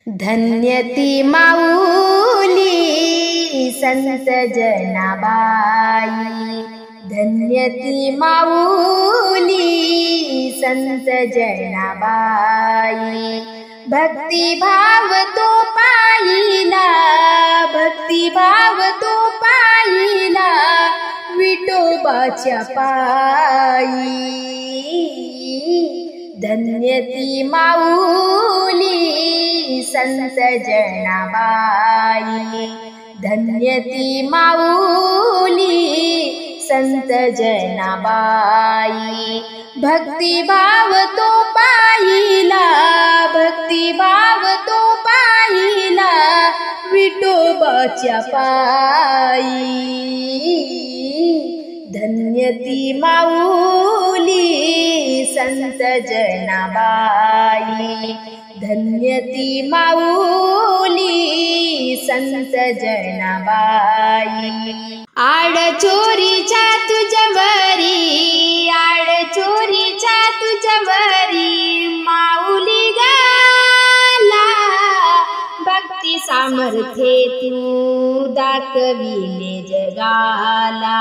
धन्य ती माऊली संत जनाबाई, धन्य ती माऊली संत जनाबाई। भक्तिभाव तो पाहिला, भक्तिभाव तो पाहिला विठोबाच्या पायी। धन्य ती माऊली संत जनाबाई, धन्य ती माऊली संत जनाबाई। भक्तिभाव तो पाहिला, भक्तिभाव तो पाहिला विठोबाच्या पायी। धन्य ती माऊली संत जनाबाई, धन्य ती माऊली संत जनाबाई। आड चोरीच्या तुझ्यावरी, आड चोरीच्या तुझ्यावरी माऊली गाला, भक्ती सामर्थ्ये तू दाखविले जगाला,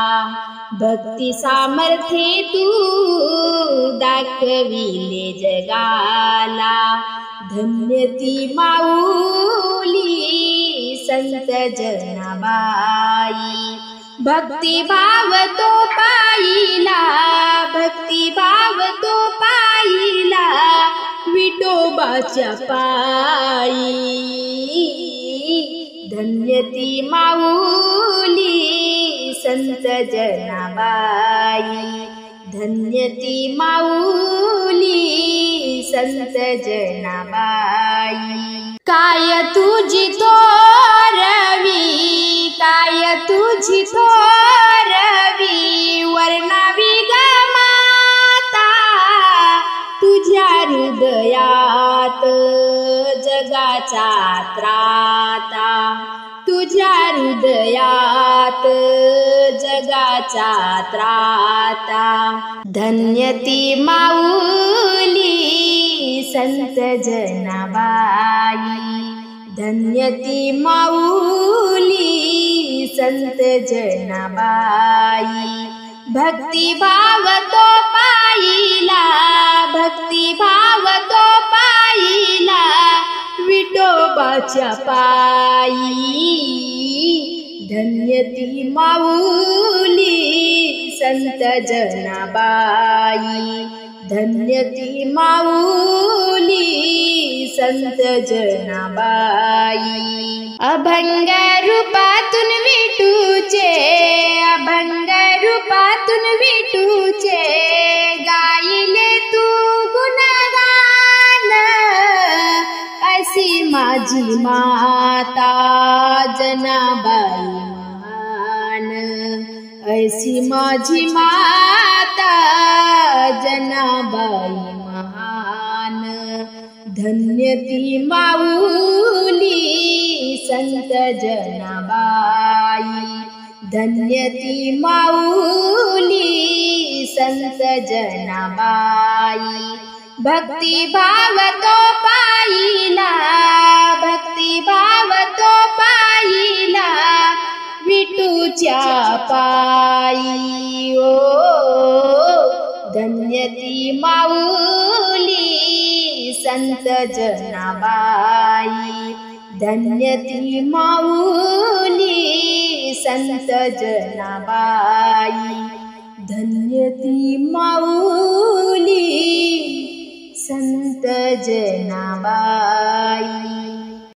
भक्ती सामर्थ्ये तू दाखविले जगाला। धन्य ती माऊली संत जनाबाई। भक्तिभाव तो पाहिला, भक्तिभाव तो पाहिला विठोबाच्या पायी। धन्य ती माऊली संत जनाबाई, धन्य ती माऊली संत जनाबाई। काय तुझी थोरवी, काय तुझी थोरवी वर्णावी ग माता, तुझ्या हृदयात जगाचा त्राता, तुझ्या हृदयात जगाचा त्राता। धन्य ती माऊली संत जनाबाई, धन्य ती माऊली संत जनाबाई। भक्तिभाव तो पाहिला, भक्तिभाव तो पाहिला विठोबाच्या पायी। धन्य ती माऊली संत जनाबाई, धन्य ती माऊली संत जनाबाई। अभंग रूपातून विठूचे, अभंग रूपातून विठूचे गायले तू गुणगान, अशी माझी माता जनाबाई महान, ऐसी माझी माता जनाबाई महान। धन्य ती माऊली संत जनाबाई, धन्य ती माऊली संत जनाबाई। भक्तिभाव तो पाहिला, भक्तिभाव तो पाहिला विठूच्या पायी। ओ धन्य ती माऊली संत जनाबाई, धन्य ती माऊली संत जनाबाई, धन्य ती माऊली संत जनाबाई।